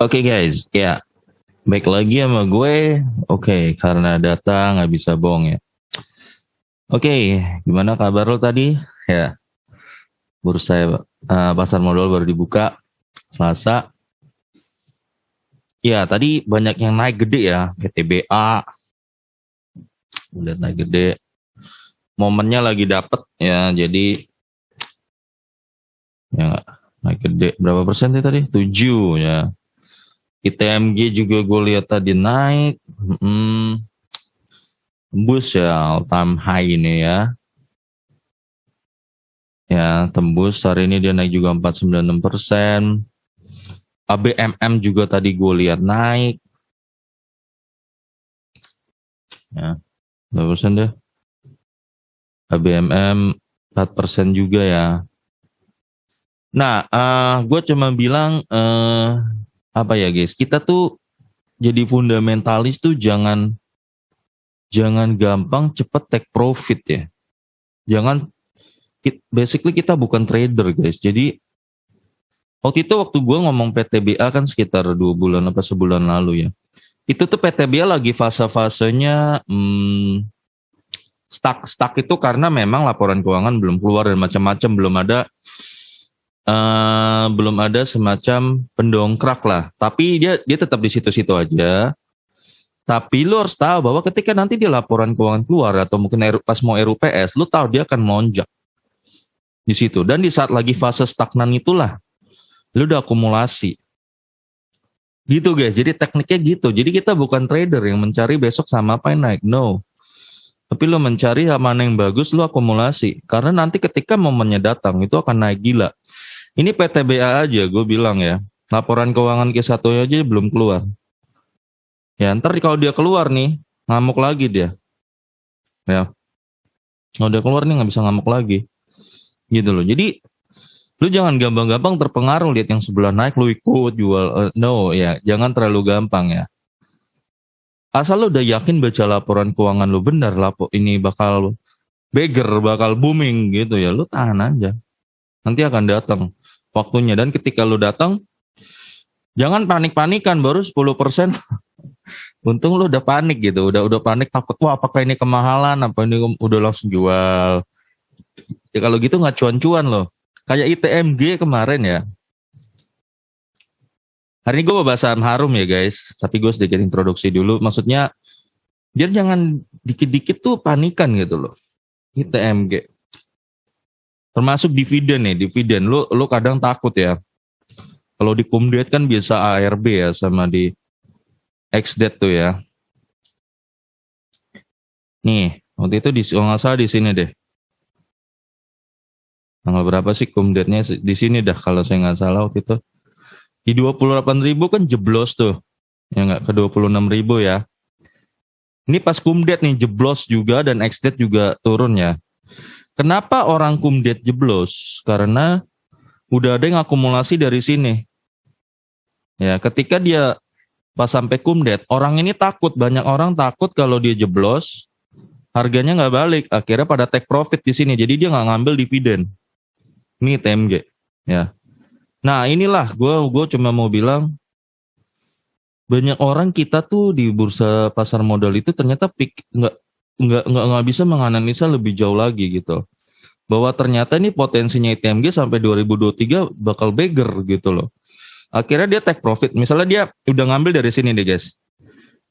Oke guys, ya baik lagi sama gue. Oke, karena data nggak bisa bohong ya. Oke, gimana kabar lo tadi? Ya, bursa pasar modal baru dibuka Selasa. Ya, tadi banyak yang naik gede ya, PTBA udah naik gede. Momennya lagi dapet ya, jadi ya naik gede. Berapa persen sih tadi? 7 ya. ITMG juga gue lihat tadi naik. Tembus ya all time high ini ya. Ya, tembus hari ini dia naik juga 4,96%. ABMM juga tadi gue lihat naik. Ya, berapa persen deh? ABMM 4% juga ya. Nah, gue cuma bilang apa ya guys, kita tuh jadi fundamentalis tuh jangan gampang cepet take profit ya. Jangan, basically kita bukan trader guys. Jadi waktu gue ngomong PTBA kan sekitar 2 bulan apa sebulan lalu ya. Itu tuh PTBA lagi fase-fasenya stuck itu karena memang laporan keuangan belum keluar dan macam-macam, belum ada semacam pendongkrak lah. Tapi dia tetap di situ-situ aja. Tapi lu harus tahu bahwa ketika nanti dia laporan keuangan keluar atau mungkin pas mau RUPS, lu tahu dia akan melonjak di situ. Dan di saat lagi fase stagnan itulah lu udah akumulasi. Gitu guys. Jadi tekniknya gitu. Jadi kita bukan trader yang mencari besok sama apa yang naik. No. Tapi lo mencari mana yang bagus, lo akumulasi. Karena nanti ketika momennya datang, itu akan naik gila. Ini PTBA aja, gue bilang ya. Laporan keuangan Q1 aja belum keluar. Ya, ntar kalau dia keluar nih, ngamuk lagi dia. Ya. Kalau dia keluar nih, nggak bisa ngamuk lagi. Gitu loh. Jadi, lu jangan gampang-gampang terpengaruh lihat yang sebelah naik, lu ikut jual. No, ya. Jangan terlalu gampang ya. Asal lo udah yakin baca laporan keuangan lo benar, ini bakal bakal booming gitu ya, lo tahan aja. Nanti akan datang waktunya, dan ketika lo datang, jangan panik-panikan baru 10%. Untung lo udah panik gitu, udah panik takut, wah apakah ini kemahalan, apa ini udah langsung jual. Ya kalau gitu nggak cuan-cuan loh. Kayak ITMG kemarin ya. Hari ini gue mau bahas saham harum ya guys, tapi gue sedikit introduksi dulu. Maksudnya, dia jangan dikit-dikit tuh panikan gitu loh. ITMG. Termasuk dividen nih, dividen. Lu kadang takut ya. Kalau di Kumdet kan biasa ARB ya, sama di XDET tuh ya. Nih, waktu itu kalau nggak salah di sini deh. Tanggal berapa sih Kumdetnya? Di sini dah kalau saya nggak salah waktu itu. Di 28.000 kan jeblos tuh. Ya nggak, ke 26.000 ya. Ini pas Kumdet nih jeblos juga dan XDET juga turun ya. Kenapa orang Kumdet jeblos? Karena udah ada yang akumulasi dari sini. Ya, ketika dia pas sampai Kumdet, orang ini takut, banyak orang takut kalau dia jeblos, harganya nggak balik, akhirnya pada take profit di sini, jadi dia nggak ngambil dividen. Ini TMG, ya. Nah inilah gue cuma mau bilang, banyak orang kita tuh di bursa pasar modal itu ternyata nggak bisa menganalisa lebih jauh lagi gitu, bahwa ternyata ini potensinya ITMG sampai 2023 bakal beggar gitu loh. Akhirnya dia take profit. Misalnya dia udah ngambil dari sini deh guys.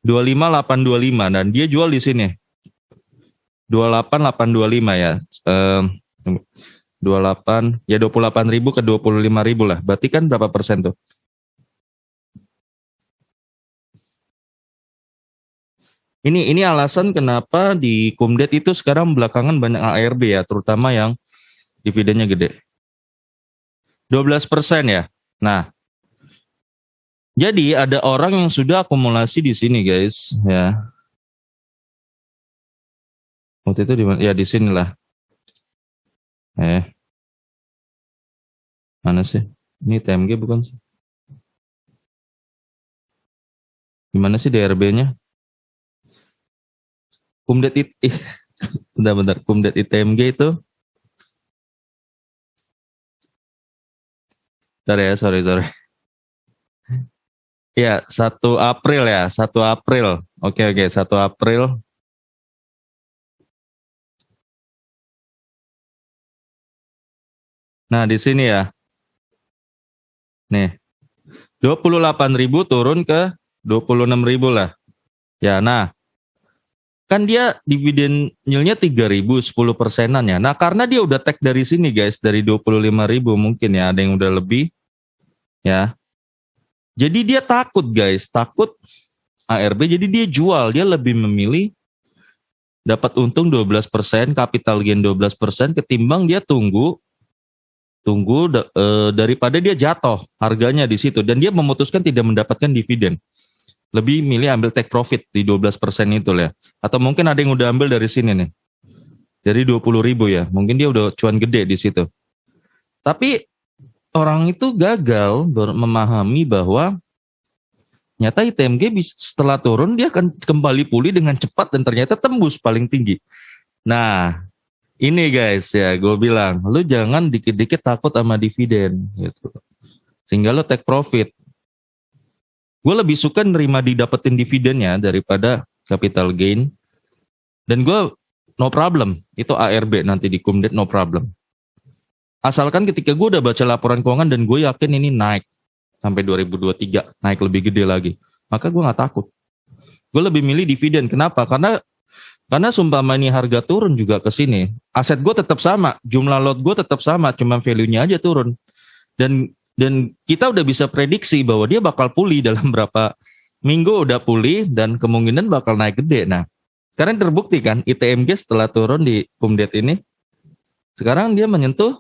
25.825 dan dia jual di sini. 28.825 ya. 28 ya 28.000 ke 25.000 lah. Berarti kan berapa persen tuh? Ini alasan kenapa di Kumdet itu sekarang belakangan banyak ARB ya, terutama yang dividennya gede. 12% ya. Nah, jadi ada orang yang sudah akumulasi di sini guys, ya. Waktu itu di mana? Ya di sinilah. Mana sih? Ini TMG bukan sih? Gimana sih DRB-nya? Kumdet bentar. Kumdet ITMG itu. Bentar ya, sorry. Ya, 1 April ya, 1 April. Oke, 1 April. Nah, di sini ya. Nih, 28.000 turun ke 26.000 lah. Ya, nah, kan dia dividen yieldnya 3.000, 10%-an ya. Nah, karena dia udah take dari sini guys, dari 25.000 mungkin ya, ada yang udah lebih ya. Jadi dia takut guys, takut ARB, jadi dia jual, dia lebih memilih dapat untung 12%, capital gain 12% ketimbang dia tunggu daripada dia jatuh harganya di situ dan dia memutuskan tidak mendapatkan dividen. Lebih milih ambil take profit di 12% itu ya. Atau mungkin ada yang udah ambil dari sini nih. Dari 20.000 ya. Mungkin dia udah cuan gede di situ. Tapi orang itu gagal memahami bahwa nyata ITMG setelah turun dia akan kembali pulih dengan cepat dan ternyata tembus paling tinggi. Nah, ini guys ya, gue bilang, lu jangan dikit-dikit takut sama dividen gitu. Sehingga lu take profit. Gue lebih suka nerima didapetin dividennya daripada capital gain. Dan gue no problem, itu ARB nanti di Kumdet no problem. Asalkan ketika gue udah baca laporan keuangan dan gue yakin ini naik sampai 2023, naik lebih gede lagi, maka gue nggak takut. Gue lebih milih dividen. Kenapa? Karena sumpama ini harga turun juga ke sini, aset gue tetap sama, jumlah lot gue tetap sama, cuma value-nya aja turun. Dan kita udah bisa prediksi bahwa dia bakal pulih dalam berapa minggu udah pulih dan kemungkinan bakal naik gede. Nah, sekarang terbukti kan ITMG setelah turun di Kumdet ini, sekarang dia menyentuh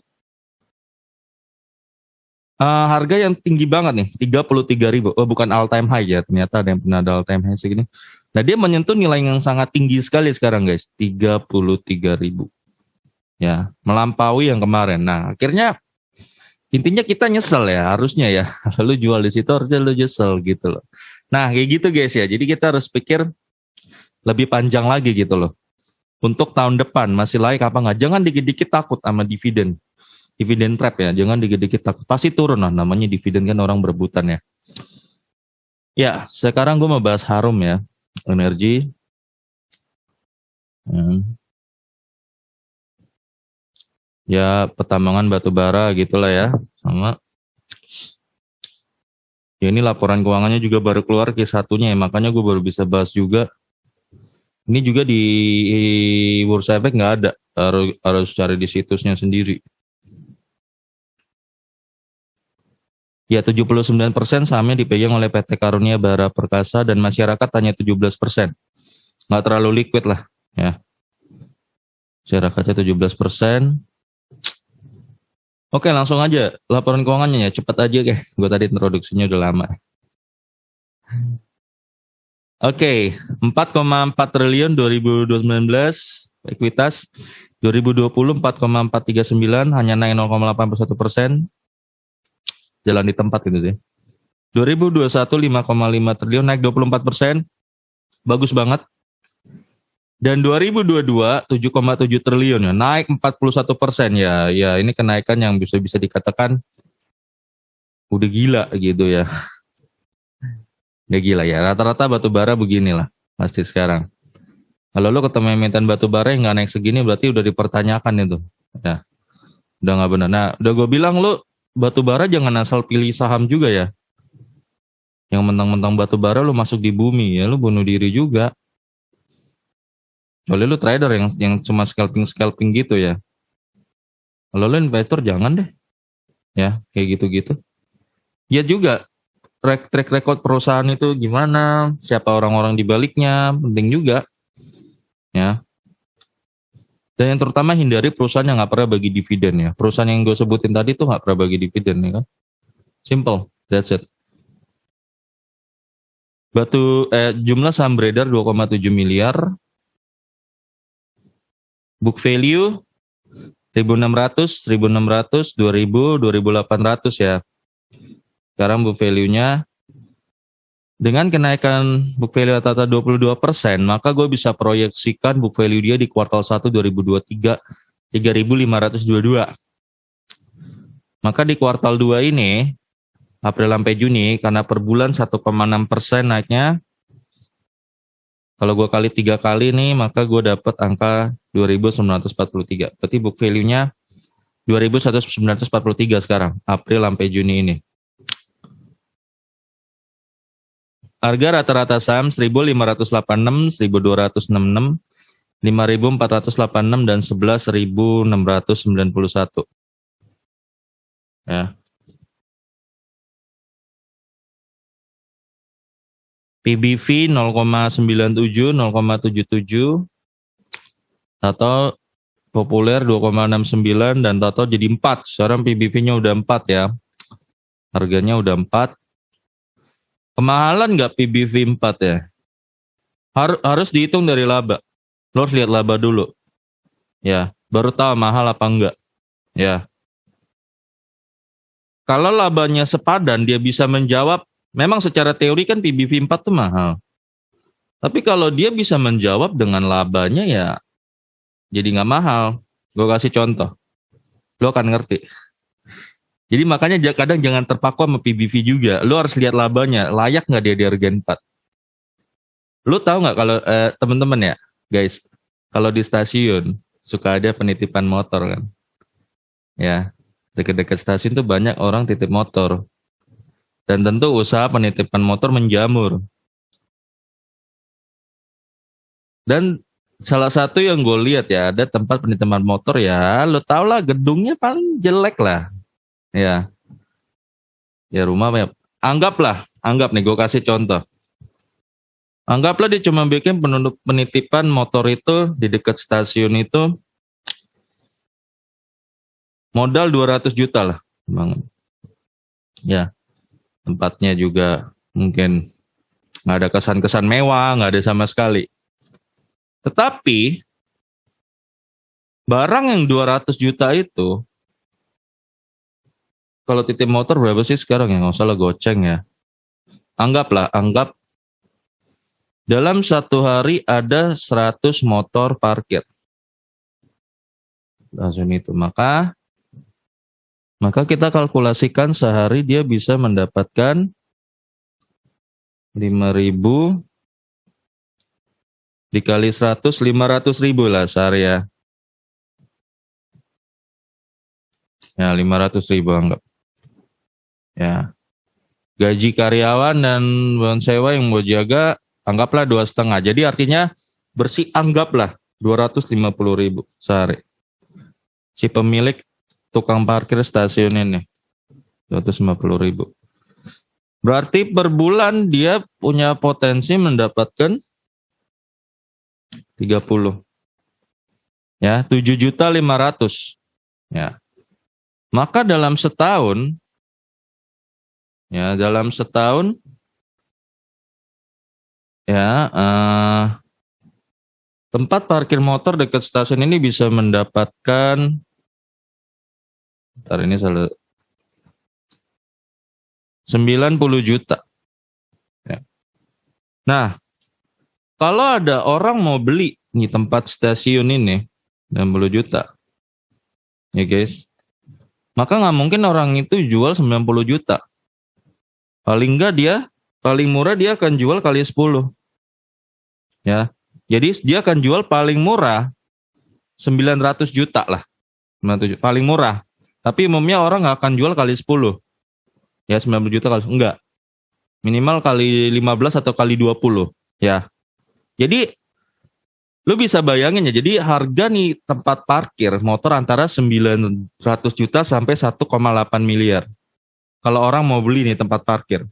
harga yang tinggi banget nih, 33.000. Oh, bukan all time high ya, ternyata ada yang pernah ada all time high segini. Nah, dia menyentuh nilai yang sangat tinggi sekali sekarang guys, 33.000. Ya, melampaui yang kemarin. Nah, akhirnya intinya kita nyesel ya, harusnya ya. Lalu jual di situ harusnya lu nyesel gitu loh. Nah, kayak gitu guys ya. Jadi kita harus pikir lebih panjang lagi gitu loh. Untuk tahun depan masih layak apa nggak? Jangan dikit-dikit takut sama dividen. Dividen trap ya, jangan dikit-dikit takut. Pasti turun lah, namanya dividen kan orang berebutan ya. Ya, sekarang gue mau bahas Harum ya, energi. Ya, pertambangan batu bara gitulah ya, sama. Ya ini laporan keuangannya juga baru keluar Q1-nya ya, makanya gue baru bisa bahas juga. Ini juga di Bursa Efek nggak ada, harus cari di situsnya sendiri. Ya 79% sahamnya dipegang oleh PT Karunia Bara Perkasa dan masyarakat hanya 17%. Nggak terlalu liquid lah ya. Masyarakatnya 17%. Oke langsung aja laporan keuangannya ya, cepat aja guys. Gue tadi introduksinya udah lama. Oke, 4,4 triliun 2019 ekuitas, 2020 4,439 hanya naik 0,81%. Jalan di tempat itu sih. 2021 5,5 triliun naik 24%. Bagus banget. Dan 2022 7,7 triliun ya, naik 41% ya. Ya ini kenaikan yang bisa dikatakan udah gila gitu ya. Udah gila ya. Rata-rata batu bara beginilah pasti sekarang. Kalau lo ketemu emiten batu bara yang nggak naik segini berarti udah dipertanyakan itu. Ya. Udah nggak benar. Nah, udah gue bilang lo batu bara jangan asal pilih saham juga ya. Yang mentang-mentang batu bara lo masuk di bumi ya lo bunuh diri juga. Kecuali lu trader yang cuma scalping gitu ya. Kalau lu investor jangan deh. Ya, kayak gitu-gitu. Ya juga track record perusahaan itu gimana, siapa orang-orang di baliknya, penting juga. Ya. Dan yang terutama hindari perusahaan yang nggak pernah bagi dividen ya. Perusahaan yang gue sebutin tadi tuh nggak pernah bagi dividen ya kan. Simple, that's it. Jumlah saham beredar 2,7 miliar. Book value 1.600, 2.000, 2.800 ya. Sekarang book value-nya dengan kenaikan book value rata-rata 22%, maka gue bisa proyeksikan book value dia di kuartal 1 2023 3.522. Maka di kuartal 2 ini April sampai Juni, karena per bulan 1,6% naiknya. Kalau gue kali 3 kali nih, maka gue dapat angka 2.943. Berarti book value-nya 2.943 sekarang, April sampai Juni ini. Harga rata-rata saham 1.586, 1.266, 5.486, dan 11.691. Ya. PBV 0,97, 0,77, atau populer 2,69, dan total jadi 4. Sekarang PBV-nya udah 4 ya. Harganya udah 4. Kemahalan nggak PBV 4 ya? Harus dihitung dari laba. Lo harus lihat laba dulu. Ya, baru tahu mahal apa enggak. Ya. Kalau labanya sepadan, dia bisa menjawab. Memang secara teori kan PBV 4 tuh mahal. Tapi kalau dia bisa menjawab dengan labanya ya jadi nggak mahal. Gue kasih contoh. Lo akan ngerti. Jadi makanya kadang jangan terpaku sama PBV juga. Lo harus lihat labanya. Layak nggak dia di harga 4? Lo tahu nggak kalau teman-teman ya guys. Kalau di stasiun suka ada penitipan motor kan. Ya. Dekat-dekat stasiun tuh banyak orang titip motor. Dan tentu usaha penitipan motor menjamur. Dan salah satu yang gue lihat ya, ada tempat penitipan motor ya, lo tau lah gedungnya paling jelek lah. Ya rumah ya. Anggap nih gue kasih contoh. Anggaplah dia cuma bikin penitipan motor itu di dekat stasiun itu modal 200 juta lah. Bang. Ya. Tempatnya juga mungkin nggak ada kesan-kesan mewah, nggak ada sama sekali. Tetapi barang yang 200 juta itu, kalau titip motor berapa sih sekarang ya? Nggak usah lah goceng ya. Anggap dalam satu hari ada 100 motor parkir. Langsung itu. Maka kita kalkulasikan sehari dia bisa mendapatkan 5.000 dikali 100, 500.000 lah sehari ya. Ya 500.000 anggap. Ya. Gaji karyawan dan bulan sewa yang mau jaga anggaplah 2,5. Jadi artinya bersih anggaplah 250.000 sehari. Si pemilik tukang parkir stasiun ini 250.000. Berarti per bulan dia punya potensi mendapatkan 30. Ya, 7.500.000. Ya. Maka dalam setahun tempat parkir motor dekat stasiun ini bisa mendapatkan 90 juta. Ya. Nah, kalau ada orang mau beli nih tempat stasiun ini 60 juta. Ya guys. Maka nggak mungkin orang itu jual 90 juta. Paling murah dia akan jual kali 10. Ya. Jadi dia akan jual paling murah 900 juta lah. 900 juta, paling murah. Tapi umumnya orang nggak akan jual kali 10. Ya 90 juta kali enggak. Minimal kali 15 atau kali 20. Ya. Jadi lu bisa bayangin ya. Jadi harga nih tempat parkir motor antara 900 juta sampai 1,8 miliar. Kalau orang mau beli nih tempat parkir.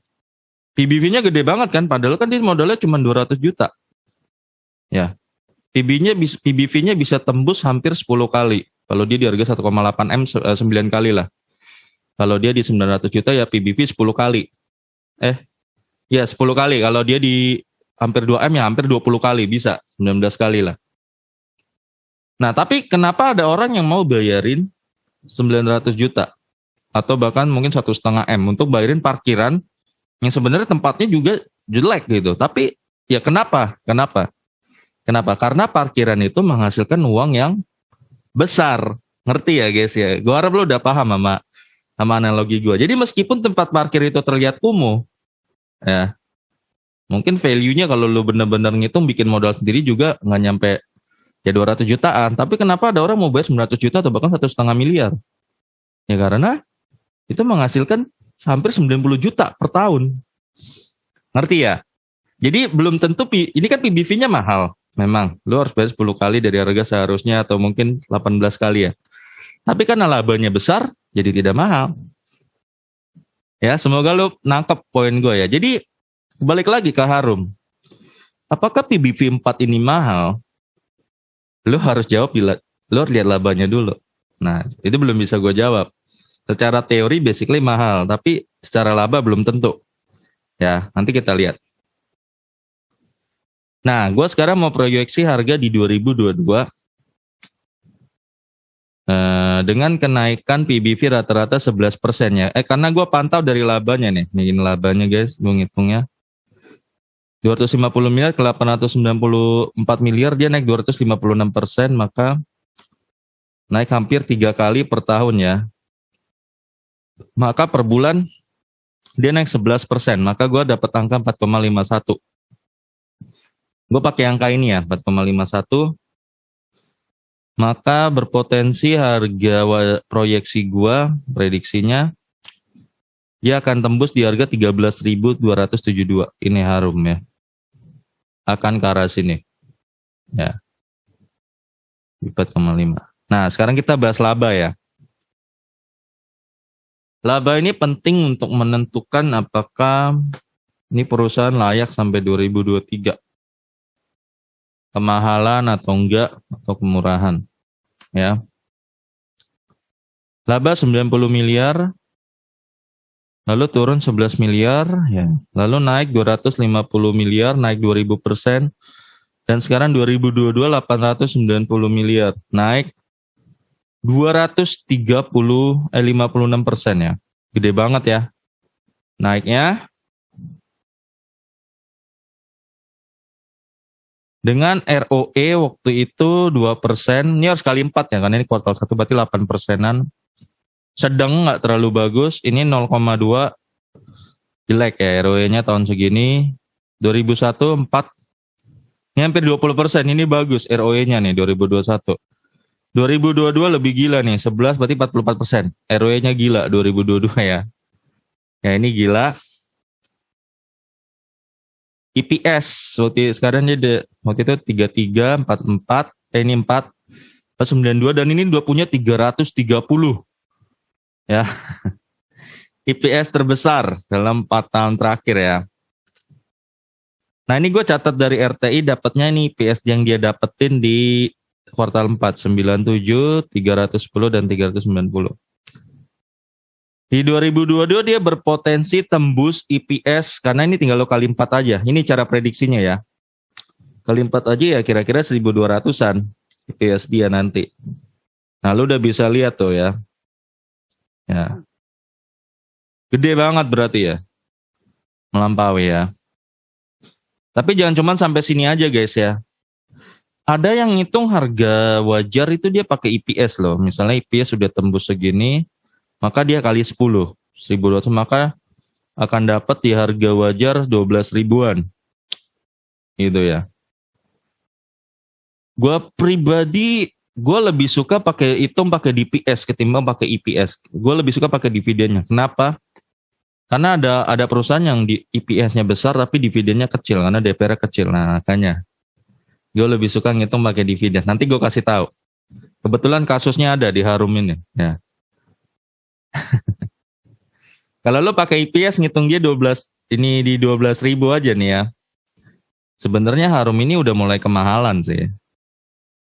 PBV-nya gede banget kan. Padahal kan dia modalnya cuma 200 juta. Ya. PBV-nya bisa tembus hampir 10 kali. Kalau dia di harga 1,8 M 9 kali lah. Kalau dia di 900 juta ya PBV 10 kali. 10 kali. Kalau dia di hampir 2 M ya hampir 20 kali. Bisa 19 kali lah. Nah tapi kenapa ada orang yang mau bayarin 900 juta? Atau bahkan mungkin 1,5 M untuk bayarin parkiran yang sebenarnya tempatnya juga jelek gitu. Tapi ya kenapa? Karena parkiran itu menghasilkan uang yang besar. Ngerti ya guys ya? Gue harap lo udah paham sama sama analogi gue. Jadi meskipun tempat parkir itu terlihat kumuh, ya mungkin value-nya kalau lu bener-bener ngitung bikin modal sendiri juga nggak nyampe ya 200 jutaan. Tapi kenapa ada orang mau bayar 900 juta atau bahkan 1,5 miliar? Ya karena itu menghasilkan hampir 90 juta per tahun. Ngerti ya? Jadi belum tentu, ini kan PBV-nya mahal. Memang, lu harus bayar 10 kali dari harga seharusnya atau mungkin 18 kali ya. Tapi karena labanya besar, jadi tidak mahal. Ya, semoga lu nangkep poin gue ya. Jadi, balik lagi ke Harum. Apakah PBV 4 ini mahal? Lu harus jawab, lu lihat labanya dulu. Nah, itu belum bisa gue jawab. Secara teori basically mahal, tapi secara laba belum tentu. Ya, nanti kita lihat. Nah, gue sekarang mau proyeksi harga di 2022 dengan kenaikan PBV rata-rata 11% ya. Karena gue pantau dari labanya nih. Ini labanya guys, gue ngitungnya. 250 miliar ke 894 miliar, dia naik 256%, maka naik hampir 3 kali per tahun ya. Maka per bulan dia naik 11%, maka gue dapat angka 4,51. Gue pakai angka ini ya, 4,51. Maka berpotensi harga proyeksi gue, prediksinya, dia akan tembus di harga 13.272. Ini Harum ya. Akan ke arah sini. Ya. 4,5. Nah, sekarang kita bahas laba ya. Laba ini penting untuk menentukan apakah ini perusahaan layak sampai 2023. Kemahalan atau enggak, atau kemurahan. Ya. Laba 90 miliar, lalu turun 11 miliar, ya. Lalu naik 250 miliar, naik 2000%, dan sekarang 2022 890 miliar, naik 56% ya. Gede banget ya. Naiknya. Dengan ROE waktu itu 2%, ini harus kali 4 ya, karena ini kuartal 1 berarti 8%-an. Sedang nggak terlalu bagus, ini 0,2 jelek ya ROE-nya tahun segini. 2001 4, ini hampir 20%, ini bagus ROE-nya nih 2021. 2022 lebih gila nih, 11 berarti 44%. ROE-nya gila 2022 ya. Ya ini gila. EPS sekarang dia waktu itu 33, 44, ini 4, 92, dan ini udah punya 330 ya. EPS terbesar dalam 4 tahun terakhir ya. Nah ini gue catat dari RTI dapatnya nih EPS yang dia dapetin di kuartal 4, 97, 310 dan 390. Di 2022 dia berpotensi tembus EPS, karena ini tinggal lo kali 4 aja. Ini cara prediksinya ya. Kali 4 aja ya kira-kira 1.200-an EPS dia nanti. Nah lo udah bisa lihat tuh ya. Ya. Gede banget berarti ya. Melampaui ya. Tapi jangan cuma sampai sini aja guys ya. Ada yang ngitung harga wajar itu dia pakai EPS loh. Misalnya EPS sudah tembus segini, maka dia kali 10, 1.200, maka akan dapat di harga wajar 12 ribuan. Gitu ya. Gue pribadi, gue lebih suka pakai DPS ketimbang pakai EPS. Gue lebih suka pakai dividennya. Kenapa? Karena ada perusahaan yang di EPS-nya besar tapi dividennya kecil, karena DPR kecil. Nah, makanya gue lebih suka ngitung pakai dividen. Nanti gue kasih tahu. Kebetulan kasusnya ada di Harum ini. Ya. Kalau lo pakai EPS ngitung dia 12, ini di 12 ribu aja nih ya. Sebenarnya Harum ini udah mulai kemahalan sih.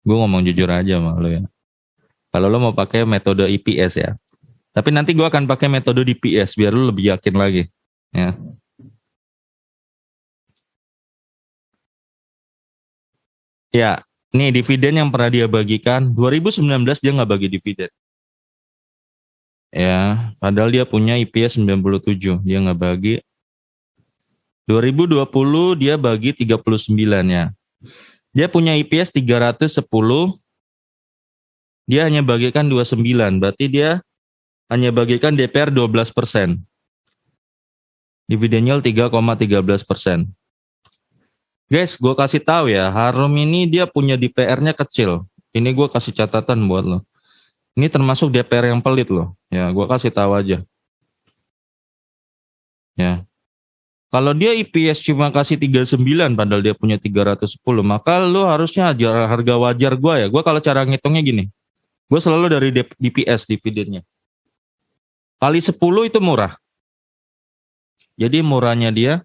Gue ngomong jujur aja sama lo ya. Kalau lo mau pakai metode EPS ya. Tapi nanti gue akan pakai metode DPS biar lo lebih yakin lagi. Ya. Ya, nih dividen yang pernah dia bagikan. 2019 dia nggak bagi dividen. Ya, padahal dia punya EPS 97, dia nggak bagi. 2020 dia bagi 39 ya. Dia punya EPS 310, dia hanya bagikan 29, berarti dia hanya bagikan DPR 12%. Dividen yield 3,13%. Guys, gue kasih tahu ya, Harum ini dia punya DPR-nya kecil. Ini gue kasih catatan buat lo. Ini termasuk DPR yang pelit loh. Ya, gue kasih tahu aja. Ya. Kalau dia EPS cuma kasih 39 padahal dia punya 310, maka lo harusnya harga wajar gue ya. Gue kalau cara ngitungnya gini. Gue selalu dari DPS, dividennya. Kali 10 itu murah. Jadi murahnya dia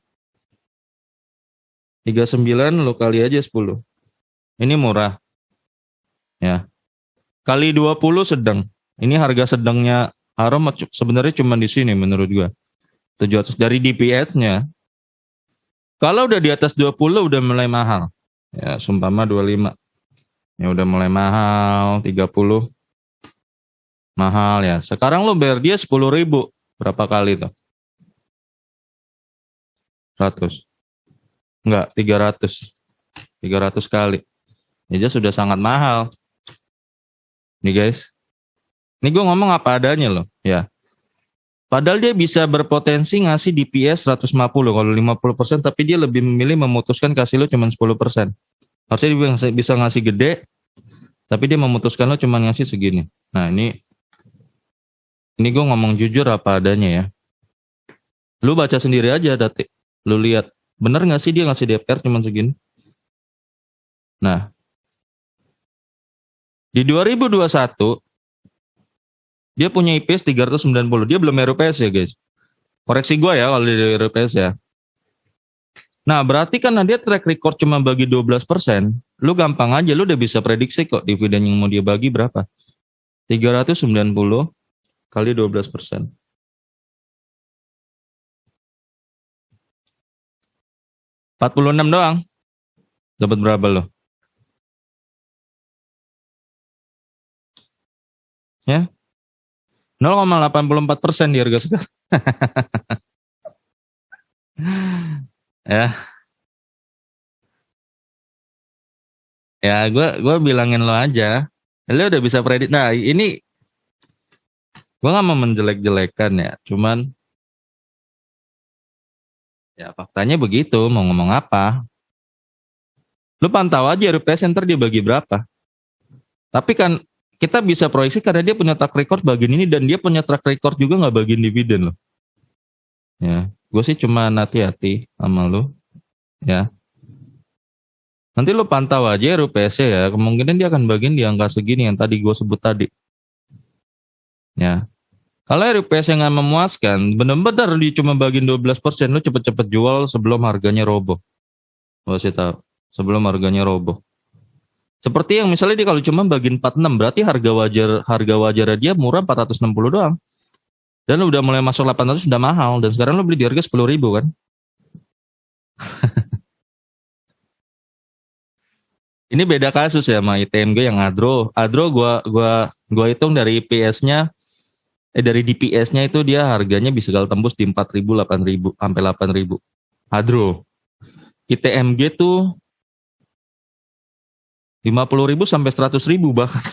39 lo kali aja 10. Ini murah. Ya. Kali 20 sedang. Ini harga sedangnya Harum sebenarnya cuma di sini menurut gua. 700 dari DPS-nya. Kalau udah di atas 20 udah mulai mahal. Ya, sumpama 25. Ya udah mulai mahal, 30. Mahal ya. Sekarang lo bayar dia 10.000. Berapa kali tuh? 100. Enggak, 300. 300 kali. Ya sudah sangat mahal. Nih guys. Ini gue ngomong apa adanya loh. Ya. Padahal dia bisa berpotensi ngasih DPS 150 kalau 50%, tapi dia lebih memilih memutuskan kasih lo cuma 10%. Harusnya dia bisa ngasih gede, tapi dia memutuskan lo cuma ngasih segini. Nah ini gue ngomong jujur apa adanya ya. Lu baca sendiri aja Dati. Lu lihat, bener nggak sih dia ngasih DPR cuma segini? Nah, di 2021 dia punya IPS 390. Dia belum RUPS ya guys. Koreksi gue ya kalau di RUPS ya. Nah berarti kan dia track record cuma bagi 12%. Lu gampang aja, lu udah bisa prediksi kok dividen yang mau dia bagi berapa. 390 kali 12%. 46 doang. Dapat berapa lo? Ya. 0,84% di harga sekarang. Ya. Ya, gue bilangin lo aja. Lo udah bisa predik. Nah, ini gue nggak mau menjelek-jelekan ya. Cuman ya faktanya begitu. Mau ngomong apa? Lo pantau aja RUPS ntar dia bagi berapa. Tapi kan kita bisa proyeksi karena dia punya track record bagian ini dan dia punya track record juga nggak bagian dividen loh. Ya, gue sih cuma hati-hati sama lo. Ya. Nanti lo pantau aja RUPS ya, kemungkinan dia akan bagian di angka segini yang tadi gue sebut tadi. Ya. Kalau RUPS yang nggak memuaskan, benar-benar dia cuma bagian 12%, lo cepet-cepet jual sebelum harganya roboh. Gue sih tahu, sebelum harganya roboh. Seperti yang misalnya dia kalau cuma bagian 46, berarti harga wajar dia murah 460 doang. Dan lo udah mulai masuk 800 sudah mahal, dan sekarang lo beli di harga 10.000 kan. Ini beda kasus ya sama ITMG yang Adro. Adro gua hitung dari IPS-nya dari DPS-nya itu dia harganya bisa tembus di 4.000, 8.000 sampai 8.000. Adro. ITMG tuh 50.000 sampai 100.000 bahkan.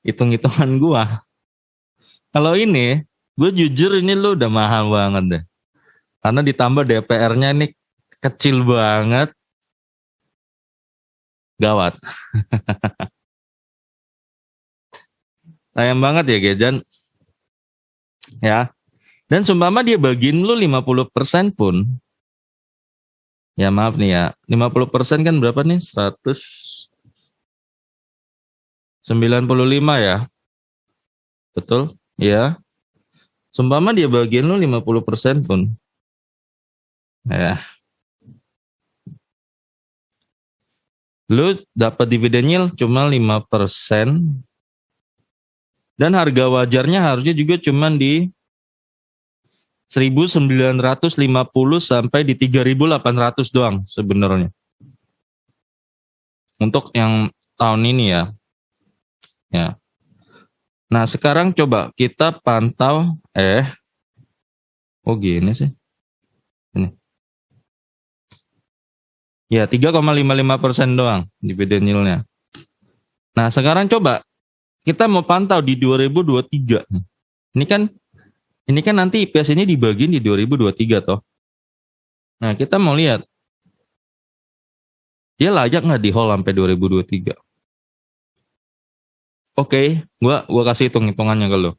Hitung-hitungan gua. Kalau ini, gue jujur ini lo udah mahal banget deh. Karena ditambah DPR-nya ini kecil banget. Gawat. Sayang banget ya Gejan. Ya. Dan sumpama dia bagiin lu 50% pun. Ya maaf nih ya. 50% kan berapa nih? 195 ya. Betul? Ya. Sumpama dia bagiin lu 50% pun. Ya. Lu dapat dividen yield cuma 5%. Dan harga wajarnya harusnya juga cuma di 1.950 sampai di 3.800 doang sebenarnya. Untuk yang tahun ini ya. Ya. Nah, sekarang coba kita pantau oh gini sih. Ini. Ya, 3,55% doang dividen yield-nya. Nah, sekarang coba kita mau pantau di 2023. Ini kan nanti IPS ini dibagi di 2023 toh. Nah, kita mau lihat dia layak nggak di hold sampai 2023. Oke, gua kasih hitung-hitungannya ke lo.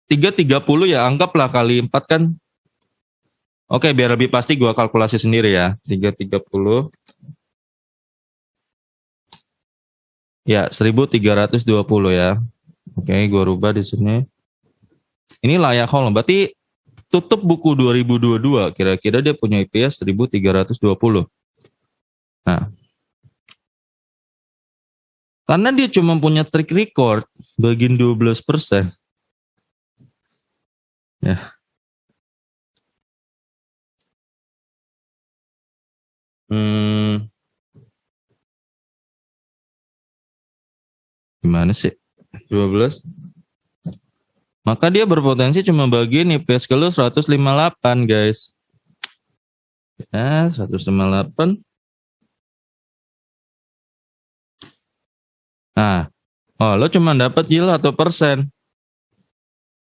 330 ya, anggaplah kali 4 kan. Oke, biar lebih pasti gua kalkulasi sendiri ya. 330. Ya, 1320 ya. Oke, gua rubah di sini. Ini layak hold. Berarti tutup buku 2022, kira-kira dia punya IPS 1320. Nah, karena dia cuma punya track record bagian 12%. Ya. Gimana sih? 12. Maka dia berpotensi cuma bagian IPS ke lu 158, guys. Ya, 158. Nah, lo cuma dapat yield atau persen.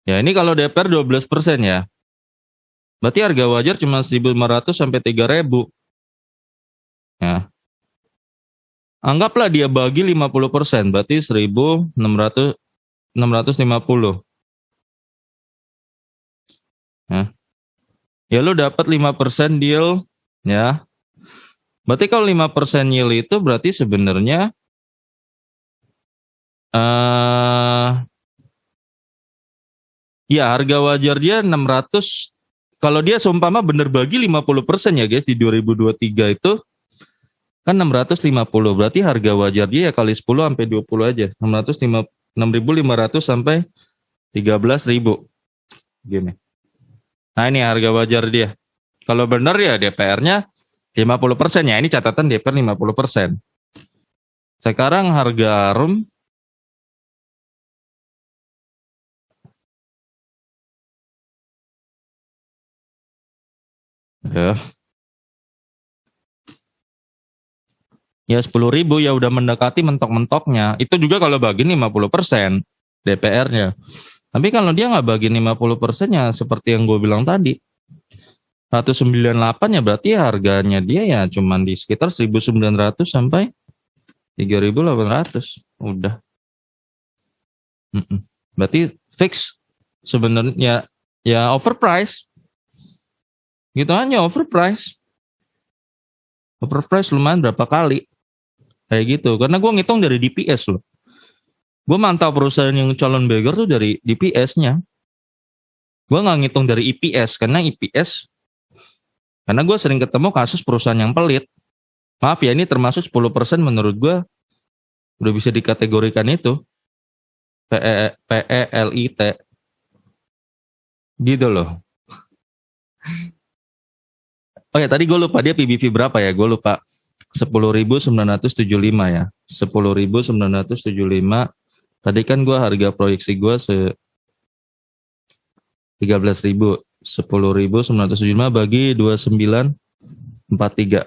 Ya, ini kalau DPR 12% ya. Berarti harga wajar cuma 1.500 sampai 3.000. Ya. Anggaplah dia bagi 50%, berarti 1.650. Ya lu dapat 5% deal ya. Berarti kalau 5% yield itu berarti sebenarnya ya harga wajar dia 600. Kalau dia seumpama bener bagi 50% ya guys di 2023 itu kan 650. Berarti harga wajar dia ya kali 10 sampai 20 aja. 6.500 sampai 13.000. Gini. Nah ini harga wajar dia. Kalau bener ya DPR-nya 50% ya. Ini catatan DPR 50%. Sekarang harga ARM ya 10.000 ya udah mendekati mentok-mentoknya. Itu juga kalau bagi 50% DPR-nya. Tapi kalau dia nggak bagi 50% ya seperti yang gue bilang tadi, 198 ya berarti harganya dia ya cuman di sekitar 1.900 sampai 3.800. Udah. Berarti fix sebenarnya ya overprice. Gitu aja overprice. Overprice lumayan berapa kali. Kayak gitu. Karena gue ngitung dari DPS loh. Gue mantau perusahaan yang calon beggar tuh dari DPS-nya. Gue nggak ngitung dari EPS. Karena EPS, karena gue sering ketemu kasus perusahaan yang pelit. Maaf ya, ini termasuk 10% menurut gue udah bisa dikategorikan itu. PELIT. Gitu loh. Oh ya, tadi gue lupa dia PBV berapa ya? Gue lupa. 10.975 ya. 10.975. Tadi kan gue harga proyeksi gue 13.000. 10.975 bagi 2943.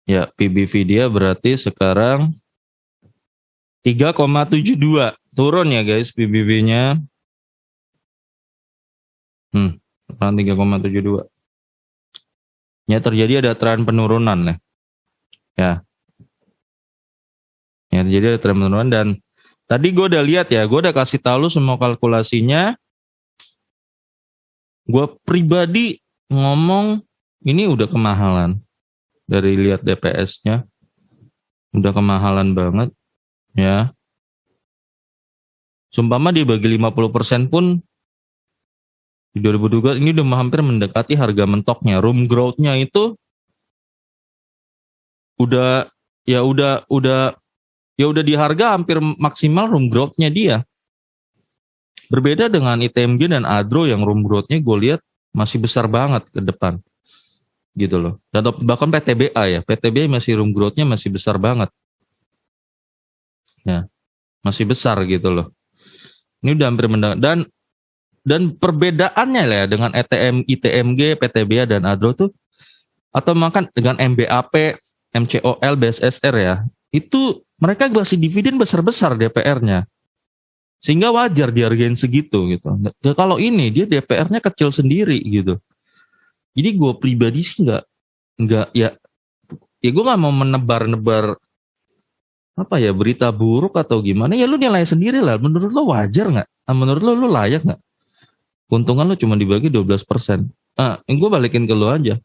Ya, PBV dia berarti sekarang 3,72. Turun ya guys PBV-nya. Sekarang 3,72. Ya terjadi ada tren penurunan ya. Ya terjadi ada tren penurunan dan tadi gue udah lihat ya, gue udah kasih tahu lu semua kalkulasinya. Gue pribadi ngomong ini udah kemahalan. Dari lihat DPS-nya udah kemahalan banget ya. Sumpama dibagi 50% pun di 2022 ini udah hampir mendekati harga mentoknya. Room growth-nya itu udah di harga hampir maksimal room growth-nya dia. Berbeda dengan ITMG dan Adro yang room growth-nya gue lihat masih besar banget ke depan. Gitu loh. Dan bahkan PTBA ya. PTBA masih room growth-nya masih besar banget. Ya. Masih besar gitu loh. Ini udah hampir mendekati. Dan perbedaannya lah ya dengan ETM, ITMG, PTBA dan ADRO tuh, atau makan dengan MBAP, MCOL, BSSR ya, itu mereka kasih dividen besar-besar DPR-nya. Sehingga wajar dihargain segitu gitu. Nah, kalau ini dia DPR-nya kecil sendiri gitu. Jadi gue pribadi sih nggak ya gue nggak mau menebar-nebar apa ya berita buruk atau gimana, ya lu nilai sendiri lah. Menurut lo wajar nggak? Menurut lo layak nggak? Keuntungan lo cuma dibagi 12%. Gue balikin ke lo aja.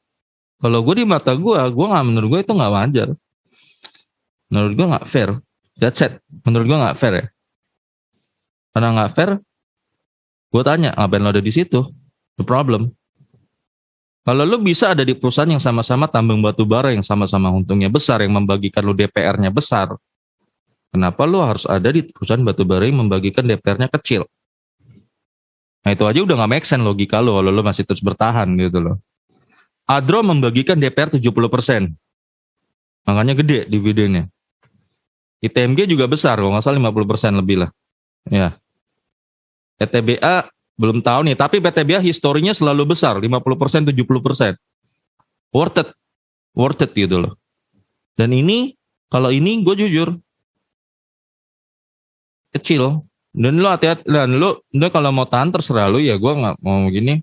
Kalau gue di mata gue nggak, menurut gue itu nggak wajar. Menurut gue nggak fair. That's it. Menurut gue nggak fair ya. Karena nggak fair, gue tanya, ngapain lo ada di situ? The problem. Kalau lo bisa ada di perusahaan yang sama-sama tambang batu bara, yang sama-sama untungnya besar, yang membagikan lo DPR-nya besar, kenapa lo harus ada di perusahaan batu bara yang membagikan DPR-nya kecil? Nah itu aja udah gak make sense logika lo kalau lo masih terus bertahan gitu loh. ADRO membagikan DPR 70%. Makanya gede dividennya. ITMG juga besar, kalau nggak salah 50% lebih lah. Ya. PTBA belum tahu nih, tapi PTBA historinya selalu besar, 50%, 70%. Worth it gitu loh. Dan ini, kalau ini gue jujur, kecil. Dan lo hati-hati, dan lo kalau mau tahan terserah lo ya, gue nggak mau gini.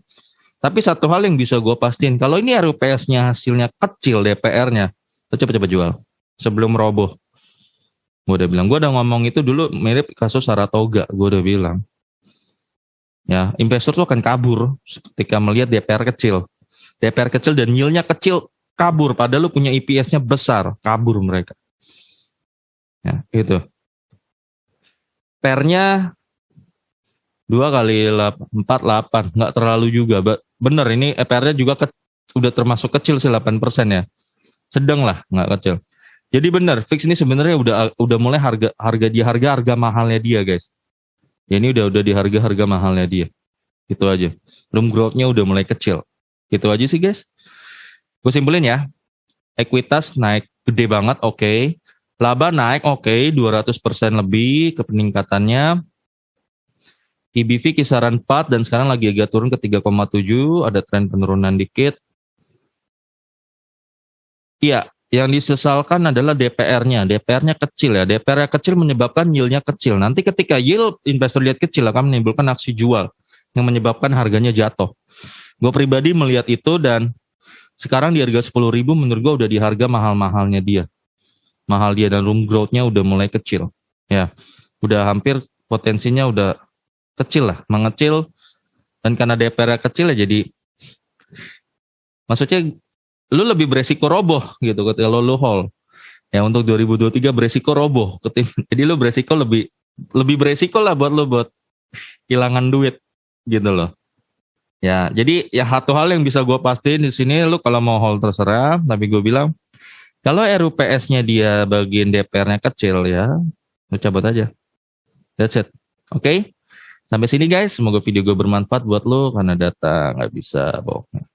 Tapi satu hal yang bisa gue pastiin, kalau ini RUPS-nya hasilnya kecil DPR-nya, lo cepet-cepet jual sebelum roboh. Gue udah bilang, gue udah ngomong itu dulu mirip kasus Saratoga, gue udah bilang. Ya, investor tuh akan kabur ketika melihat DPR kecil. DPR kecil dan yield-nya kecil, kabur. Padahal lu punya EPS-nya besar, kabur mereka. Ya, gitu. Per-nya 2 kali 4, 8. Nggak terlalu juga. Bener, ini per-nya juga udah termasuk kecil sih 8% ya. Sedang lah, nggak kecil. Jadi bener, fix ini sebenarnya udah mulai harga mahalnya dia guys. Ya ini udah di harga mahalnya dia. Gitu aja. Room growth-nya udah mulai kecil. Gitu aja sih guys. Gue simpulin ya. Ekuitas naik gede banget, oke. Laba naik, oke. 200% lebih ke peningkatannya. EBV kisaran 4 dan sekarang lagi agak turun ke 3,7. Ada tren penurunan dikit. Iya. Yang disesalkan adalah DPR-nya. DPR-nya kecil ya. DPR-nya kecil menyebabkan yield-nya kecil. Nanti ketika yield investor lihat kecil akan menimbulkan aksi jual yang menyebabkan harganya jatuh. Gue pribadi melihat itu dan sekarang di harga 10.000 menurut gue udah di harga mahal-mahalnya dia. Mahal dia dan room growth-nya udah mulai kecil. Ya, udah hampir potensinya udah kecil lah, mengecil. Dan karena DPR-nya kecil ya jadi maksudnya lu lebih beresiko roboh gitu ketika lu hold. Ya untuk 2023 beresiko roboh. Jadi lu beresiko lebih beresiko lah buat lu buat kehilangan duit gitu loh. Ya, jadi ya satu hal yang bisa gue pastiin di sini lu kalau mau hold terserah, tapi gue bilang kalau RUPS-nya dia bagian DPR-nya kecil ya, lu cabut aja. That's it. Oke? Sampai sini guys, semoga video gue bermanfaat buat lu karena data nggak bisa bohong.